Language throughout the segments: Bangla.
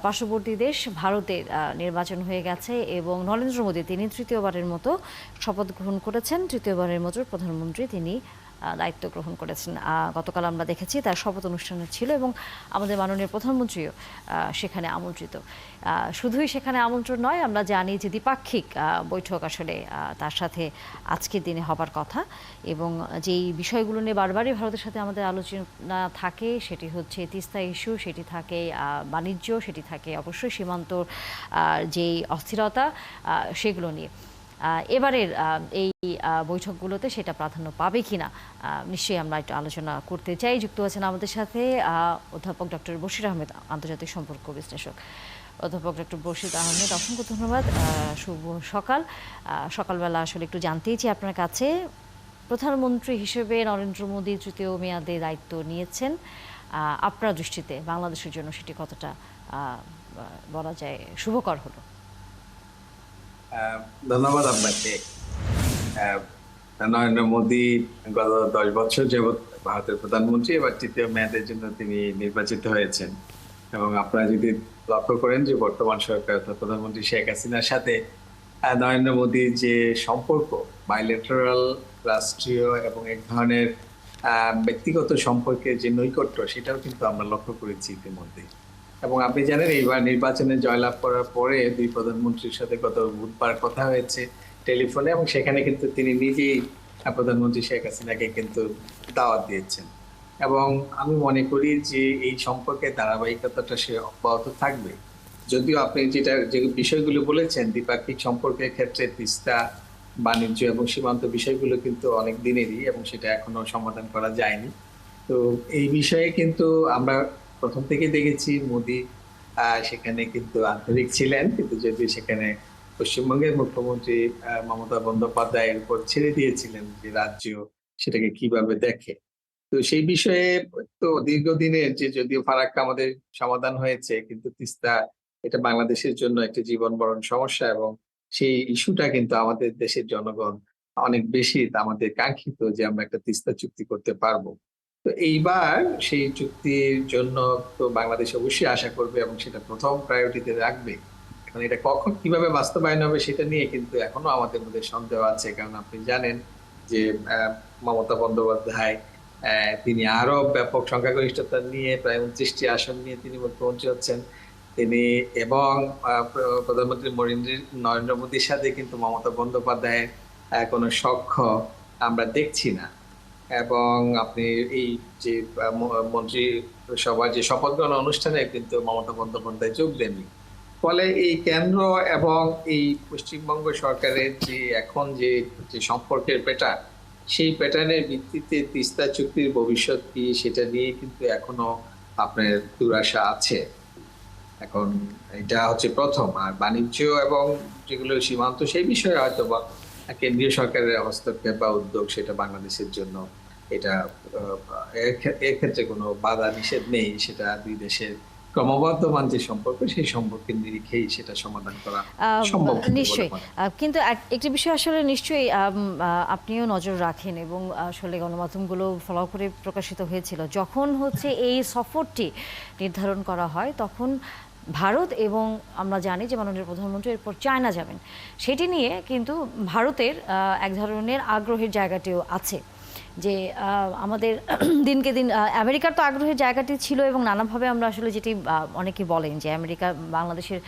পার্শ্ববর্তী দেশ ভারতের নির্বাচন হয়ে গেছে এবং নরেন্দ্র মোদী তিনি তৃতীয়বারের মতো শপথ গ্রহণ করেছেন, তৃতীয়বারের মতো প্রধানমন্ত্রী তিনি দায়িত্ব গ্রহণ করেছেন। গতকাল আমরা দেখেছি তার শপথ অনুষ্ঠানে ছিল এবং আমাদের মাননীয় প্রধানমন্ত্রীও সেখানে আমন্ত্রিত। শুধুই সেখানে আমন্ত্রণ নয়, আমরা জানি যে দ্বিপাক্ষিক বৈঠক আসলে তার সাথে আজকের দিনে হবার কথা এবং যেই বিষয়গুলো নিয়ে বারবারই ভারতের সাথে আমাদের আলোচনা থাকে সেটি হচ্ছে তিস্তা ইস্যু, সেটি থাকে বাণিজ্য, সেটি থাকে অবশ্যই সীমান্তর যেই অস্থিরতা সেগুলো নিয়ে। এবারের এই বৈঠকগুলোতে সেটা প্রাধান্য পাবে কিনা নিশ্চয়ই আমরা একটু আলোচনা করতে চাই। যুক্ত আছেন আমাদের সাথে অধ্যাপক ডক্টর বশির আহমেদ, আন্তর্জাতিক সম্পর্ক বিশ্লেষক। অধ্যাপক ডক্টর বশির আহমেদ, অসংখ্য ধন্যবাদ। শুভ সকাল। সকালবেলা আসলে একটু জানতেই চাই আপনার কাছে, প্রধানমন্ত্রী হিসেবে নরেন্দ্র মোদী তৃতীয় মেয়াদে দায়িত্ব নিয়েছেন, আপনার দৃষ্টিতে বাংলাদেশের জন্য সেটি কতটা বলা যায় শুভকর হলো? ধন্যবাদ আপনাকে। নরেন্দ্র মোদী গত 10 বছর যাবৎ ভারতের প্রধানমন্ত্রী, এবার তৃতীয় মেয়াদের জন্য তিনি নির্বাচিত হয়েছেন। এবং আপনারা যদি লক্ষ্য করেন যে বর্তমান সরকার অর্থাৎ প্রধানমন্ত্রী শেখ হাসিনার সাথে নরেন্দ্র মোদীর যে সম্পর্ক, বাইলেটারাল, রাষ্ট্রীয় এবং এক ধরনের ব্যক্তিগত সম্পর্কের যে নৈকট্য, সেটাও কিন্তু আমরা লক্ষ্য করেছি ইতিমধ্যে। এবং আপনি জানেন এইবার নির্বাচনে জয়লাভ করার পরে দুই প্রধানমন্ত্রীর সাথে গত বুধবার কথা হয়েছে টেলিফোনে, এবং সেখানে কিন্তু তিনি নিজেই প্রধানমন্ত্রী শেখ হাসিনাকে কিন্তু দাওয়াত দিয়েছেন। এবং আমি মনে করি যে এই সম্পর্কের ধারাবাহিকতাটা সে অব্যাহত থাকবে। যদিও আপনি যে বিষয়গুলো বলেছেন দ্বিপাক্ষিক সম্পর্কের ক্ষেত্রে তিস্তা, বাণিজ্য এবং সীমান্ত বিষয়গুলো কিন্তু অনেক দিনেরই, এবং সেটা এখনো সমাধান করা যায়নি। তো এই বিষয়ে কিন্তু আমরা প্রথম থেকে দেখেছি মোদী সেখানে কিন্তু আন্তরিক ছিলেন, কিন্তু যদি সেখানে পশ্চিমবঙ্গের মুখ্যমন্ত্রী মমতা বন্দ্যোপাধ্যায়ের উপর ছেড়ে দিয়েছিলেন যে রাজ্য সেটাকে কিভাবে দেখে। তো সেই বিষয়ে তো দীর্ঘদিনের যে যদিও ফারাক্কা আমাদের সমাধান হয়েছে, কিন্তু তিস্তা এটা বাংলাদেশের জন্য একটা জীবন মরণ সমস্যা, এবং সেই ইস্যুটা কিন্তু আমাদের দেশের জনগণ অনেক বেশি আমাদের কাঙ্ক্ষিত যে আমরা একটা তিস্তা চুক্তি করতে পারবো। তো এইবার সেই চুক্তির জন্য তো বাংলাদেশ অবশ্যই আশা করবে এবং সেটা প্রথম প্রায়োরিটিতে রাখবে। এখন এটা কখন কিভাবে বাস্তবায়ন হবে সেটা নিয়ে কিন্তু এখনো আমাদের মধ্যে সন্দেহ আছে, কারণ আপনি জানেন যে মমতা বন্দ্যোপাধ্যায় তিনি আরো ব্যাপক সংখ্যাগরিষ্ঠতা নিয়ে প্রায় 29টি আসন নিয়ে তিনি মুখ্যমন্ত্রী হচ্ছেন। তিনি এবং প্রধানমন্ত্রী নরেন্দ্র মোদীর সাথে কিন্তু মমতা বন্দ্যোপাধ্যায়ের কোনো সখ্য আমরা দেখছি না। এবং আপনি এই যে মন্ত্রী সভার যে শপথ গ্রহণ অনুষ্ঠানে কিন্তু মমতা বন্দ্যোপাধ্যায় যোগ দেননি। ফলে এই কেন্দ্র এবং এই পশ্চিমবঙ্গ সরকারের যে এখন যে সম্পর্কের প্যাটার্ন, সেই প্যাটার্নের ভিত্তিতে তিস্তা চুক্তির ভবিষ্যৎ কি সেটা নিয়ে কিন্তু এখনো আপনার দুরাশা আছে। এখন এটা হচ্ছে প্রথম। আর বাণিজ্য এবং যেগুলো সীমান্ত সেই বিষয়ে হয়তো বা কেন্দ্রীয় সরকারের হস্তক্ষেপ বা উদ্যোগ সেটা বাংলাদেশের জন্য এটা এর ক্ষেত্রে কোনো বাধা নিষেধ নেই। সেটা দুই দেশের ক্রমবর্ধমান যে সম্পর্ক সেই সম্পর্কের নিরিখেই সেটা সমাধান করা সম্ভব নিশ্চয়ই। কিন্তু একটি বিষয় আসলে নিশ্চয়ই আপনিও নজর রাখেন এবং আসলে গণমাধ্যমগুলো ফলো করে প্রকাশিত হয়েছিল, যখন হচ্ছে এই সফরটি নির্ধারণ করা হয় তখন ভারত এবং আমরা জানি যে মাননীয় প্রধানমন্ত্রী এরপর চায়না যাবেন, সেটি নিয়ে কিন্তু ভারতের এক ধরনের আগ্রহের জায়গাটিও আছে যে আমাদের দিনকে দিন আমেরিকার তো আগ্রহের জায়গাটি ছিল এবং নানাভাবে আমরা আসলে যেটি অনেকে বলেন যে আমেরিকা বাংলাদেশের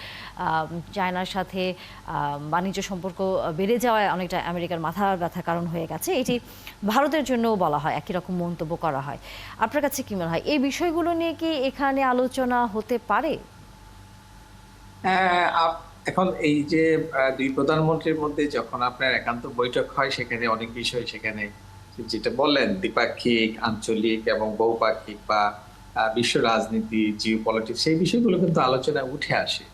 চায়নার সাথে বাণিজ্য সম্পর্ক বেড়ে যাওয়ায় অনেকটা আমেরিকার মাথা ব্যথা কারণ হয়ে গেছে, এটি ভারতের জন্যও বলা হয়, একই রকম মন্তব্য করা হয়। আপনার কাছে কি মনে হয় এই বিষয়গুলো নিয়ে কি এখানে আলোচনা হতে পারে? এখন এই যে দুই প্রধানমন্ত্রীর মধ্যে যখন আপনার একান্ত বৈঠক হয় সেখানে অনেক বিষয়, সেখানে যেটা বললেন দ্বিপাক্ষিক, আঞ্চলিক এবং বহুপাক্ষিক বা বিশ্ব রাজনীতি, জিও পলিটিক্স, সেই বিষয়গুলো কিন্তু আলোচনায় উঠে আসে।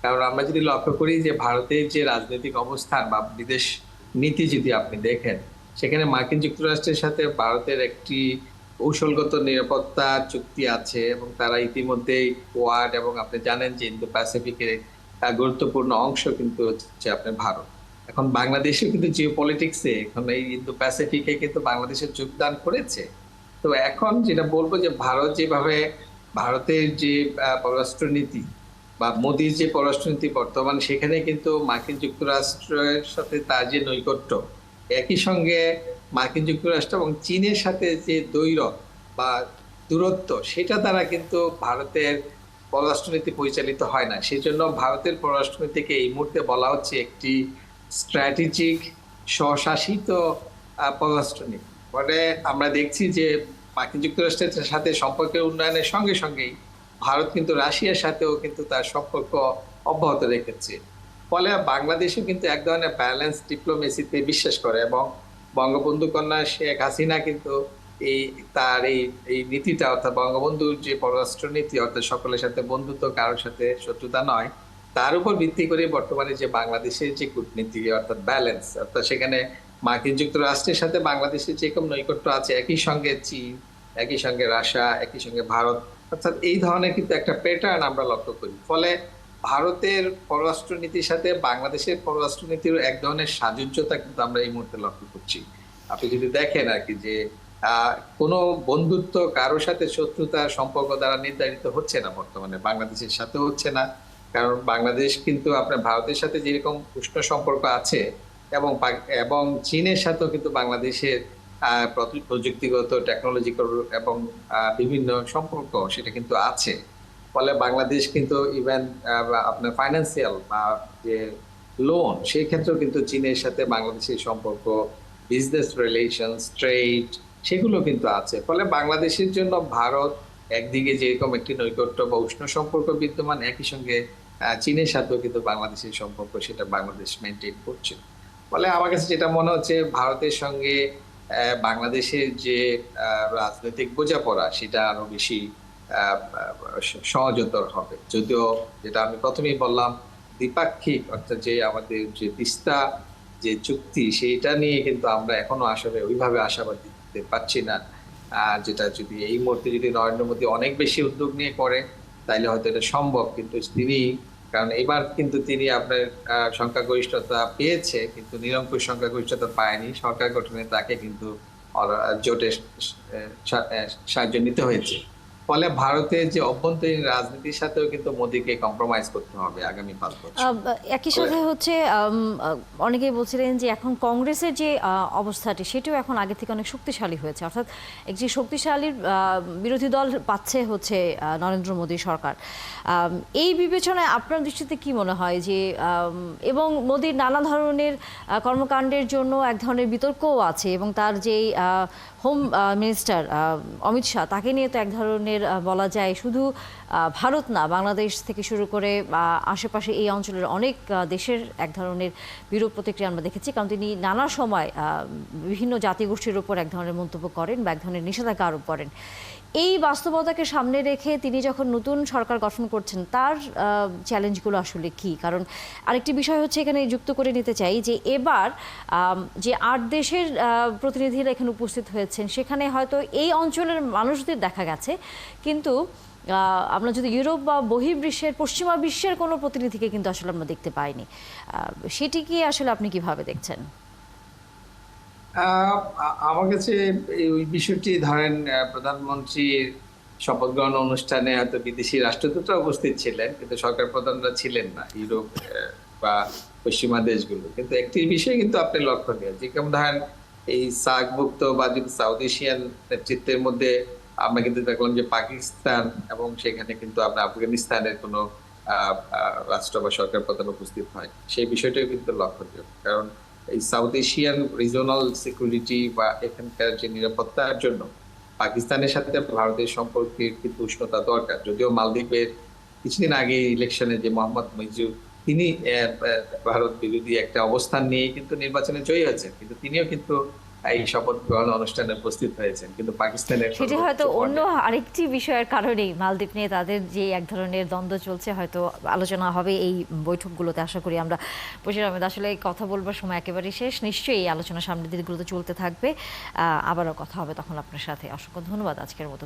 কারণ আমরা যদি লক্ষ্য করি যে ভারতের যে রাজনৈতিক অবস্থান বা বিদেশ নীতি যদি আপনি দেখেন, সেখানে মার্কিন যুক্তরাষ্ট্রের সাথে ভারতের একটি কৌশলগত নিরাপত্তা চুক্তি আছে, এবং তারা ইতিমধ্যেই কোয়াড এবং আপনি জানেন যে ইন্দো প্যাসিফিকের গুরুত্বপূর্ণ অংশ কিন্তু হচ্ছে আপনার ভারত। এখন বাংলাদেশে কিন্তু জিও পলিটিক্সে এখন এই ইন্দো প্যাসিফিকে কিন্তু বাংলাদেশের যোগদান করেছে। তো এখন যেটা বলবো যে ভারত যেভাবে ভারতের যে পররাষ্ট্র নীতি বা মোদির যে পররাষ্ট্রনীতি বর্তমান, সেখানে কিন্তু মার্কিন যুক্তরাষ্ট্রের সাথে তার যে নৈকট্য, একই সঙ্গে মার্কিন যুক্তরাষ্ট্র এবং চীনের সাথে যে দ্বৈরথ বা দূরত্ব, সেটা দ্বারা কিন্তু ভারতের পররাষ্ট্রনীতি পরিচালিত হয় না। সেই জন্য ভারতের পররাষ্ট্রনীতিকে এই মুহূর্তে বলা হচ্ছে একটি স্ট্র্যাটেজিক স্বশাসিত পররাষ্ট্রনীতি। ফলে আমরা দেখছি যে মার্কিন যুক্তরাষ্ট্রের সাথে সম্পর্কের উন্নয়নের সঙ্গে সঙ্গেই ভারত কিন্তু রাশিয়ার সাথেও কিন্তু তার সম্পর্ক অব্যাহত রেখেছে। ফলে বাংলাদেশও কিন্তু এক ধরনের ব্যালেন্স ডিপ্লোমেসিতে বিশ্বাস করে, এবং বঙ্গবন্ধু কন্যা শেখ হাসিনা কিন্তু এই তার এই নীতিটা, অর্থাৎ বঙ্গবন্ধুর যে পররাষ্ট্র নীতি, অর্থাৎ সকলের সাথে বন্ধুত্ব, কারোর সাথে শত্রুতা নয়, তার উপর ভিত্তি করে বর্তমানে যে বাংলাদেশের যে কূটনীতি, অর্থাৎ ব্যালেন্স, অর্থাৎ সেখানে মার্কিন যুক্তরাষ্ট্রের সাথে বাংলাদেশের যেরকম নৈকট্য আছে, একই সঙ্গে চীন, একই সঙ্গে রাশিয়া, একই সঙ্গে ভারত, অর্থাৎ এই ধরনের কিন্তু একটা প্যাটার্ন আমরা লক্ষ্য করি। ফলে ভারতের পররাষ্ট্র নীতির সাথে বাংলাদেশের পররাষ্ট্র নীতির এক ধরনের সাযুজ্যতা কিন্তু আমরা এই মুহূর্তে লক্ষ্য করছি। আপনি যদি দেখেন আর কি যে কোনো বন্ধুত্ব কারোর সাথে শত্রুতার সম্পর্ক দ্বারা নির্ধারিত হচ্ছে না, বর্তমানে বাংলাদেশের সাথে হচ্ছে না। কারণ বাংলাদেশ কিন্তু আপনার ভারতের সাথে যেরকম উষ্ণ সম্পর্ক আছে, এবং এবং চীনের সাথেও কিন্তু বাংলাদেশের প্রযুক্তিগত, টেকনোলজিক্যাল এবং বিভিন্ন সম্পর্ক সেটা কিন্তু আছে। ফলে বাংলাদেশ কিন্তু ইভেন আপনার ফাইন্যান্সিয়াল বা যে লোন, সেই ক্ষেত্রেও কিন্তু চীনের সাথে বাংলাদেশের সম্পর্ক, বিজনেস রিলেশনস, ট্রেড, সেগুলো কিন্তু আছে। ফলে বাংলাদেশের জন্য ভারত একদিকে যেরকম একটি নৈকট্য বা উষ্ণ সম্পর্ক বিদ্যমান, একই সঙ্গে চীনের সাথেও কিন্তু বাংলাদেশের সম্পর্ক সেটা বাংলাদেশ মেনটেন করছে। ফলে আমার কাছে যেটা মনে হচ্ছে, ভারতের সঙ্গে বাংলাদেশের যে রাজনৈতিক বোঝাপড়া, সেটা আরো বেশি সহজতর হবে। যদিও যেটা আমি প্রথমেই বললাম, দ্বিপাক্ষিক, অর্থাৎ যে আমাদের যে তিস্তা যে চুক্তি, সেইটা নিয়ে কিন্তু আমরা এখনো আসলে ওইভাবে আশাবাদী দিতে পারছি না। যেটা যদি এই মুহূর্তে যদি নরেন্দ্র মোদী অনেক বেশি উদ্যোগ নিয়ে করে, তাইলে হয়তো এটা সম্ভব। কিন্তু তিনি, কারণ এবার কিন্তু তিনি আপনার সংখ্যাগরিষ্ঠতা পেয়েছে, কিন্তু নিরঙ্কুশ সংখ্যাগরিষ্ঠতা পায়নি। সরকার গঠনে তাকে কিন্তু জোটে সাহায্য নিতে হয়েছে। ফলে ভারতের যে অভ্যন্তরীণ রাজনীতির সাথেও কিন্তু মোদীকে কম্প্রোমাইজ করতে হবে আগামী 5 বছর। একই সাথে হচ্ছে অনেকেই বলছিলেন যে এখন কংগ্রেসের যে অবস্থাটি, সেটিও এখন আগে থেকে অনেক শক্তিশালী হয়েছে, অর্থাৎ একটি শক্তিশালী বিরোধী দল পাচ্ছে হচ্ছে নরেন্দ্র মোদী সরকার। এই বিবেচনায় আপনার দৃষ্টিতে কি মনে হয় যে, এবং মোদীর নানা ধরনের কর্মকাণ্ডের জন্য এক ধরনের বিতর্কও আছে, এবং তার যেই হোম মিনিস্টার অমিত শাহ, তাকে নিয়ে তো এক ধরনের বলা যায় শুধু ভারত না, বাংলাদেশ থেকে শুরু করে আশেপাশে এই অঞ্চলের অনেক দেশের এক ধরনের বিরূপ প্রতিক্রিয়া আমরা দেখেছি। কারণ তিনি নানা সময় বিভিন্ন জাতিগোষ্ঠীর উপর এক ধরনের মন্তব্য করেন বা এক ধরনের নিষেধাজ্ঞা আরোপ করেন। এই বাস্তবতাকে সামনে রেখে তিনি যখন নতুন সরকার গঠন করছেন, তার চ্যালেঞ্জগুলো আসলে কি? কারণ আরেকটি বিষয় হচ্ছে, এখানে যুক্ত করে নিতে চাই যে এবার যে 8 দেশের প্রতিনিধিরা এখানে উপস্থিত হয়েছেন, সেখানে হয়তো এই অঞ্চলের মানুষদের দেখা গেছে, কিন্তু আমরা যদি ইউরোপ বা বহির্বিশ্বের, পশ্চিমা বিশ্বের কোনো প্রতিনিধিকে কিন্তু আসলে আমরা দেখতে পাইনি। সেটিকে আসলে আপনি কিভাবে দেখছেন? আমার কাছে ওই বিষয়টি, ধরেন প্রধানমন্ত্রীর শপথ গ্রহণ অনুষ্ঠানে হয়তো বিদেশি রাষ্ট্রদূতরা উপস্থিত ছিলেন, কিন্তু সরকার প্রধানরা ছিলেন না, ইউরোপ বা পশ্চিমা দেশগুলো। কিন্তু একটি বিষয় কিন্তু আপনি লক্ষণীয়, যে কেমন ধরেন এই সার্কভুক্ত বা যদি সাউথ এশিয়ান নেতৃত্বের মধ্যে আমরা কিন্তু দেখলাম যে পাকিস্তান এবং সেখানে কিন্তু আমরা আফগানিস্তানের কোনো রাষ্ট্র বা সরকার প্রধান উপস্থিত হয়, সেই বিষয়টাও কিন্তু লক্ষণীয়। কারণ এই সাউথ এশিয়ান রিজনাল সিকিউরিটি বা এখানকার যে নিরাপত্তার জন্য পাকিস্তানের সাথে ভারতের সম্পর্কের কিন্তু উষ্ণতা দরকার। যদিও মালদ্বীপের কিছুদিন আগে ইলেকশনে যে মোহাম্মদ মইজু, তিনি ভারত বিরোধী একটা অবস্থান নিয়ে কিন্তু নির্বাচনে জয়ী হয়েছেন, কিন্তু তিনিও কিন্তু এই শপথ গ্রহণ অনুষ্ঠানে উপস্থিত হয়েছেন, কিন্তু পাকিস্তানের সেটি হয়তো অন্য আরেকটি বিষয়ের কারণেই মালদ্বীপ নিয়ে তাদের যে এক ধরনের দ্বন্দ্ব চলছে, হয়তো আলোচনা হবে এই বৈঠকগুলোতে, আশা করি আমরা। বশির আহমেদ, আসলে কথা বলবার সময় একেবারেই শেষ। নিশ্চয়ই এই আলোচনা সামনের দিনগুলোতে চলতে থাকবে, আবারও কথা হবে তখন আপনার সাথে। অসংখ্য ধন্যবাদ আজকের মতো।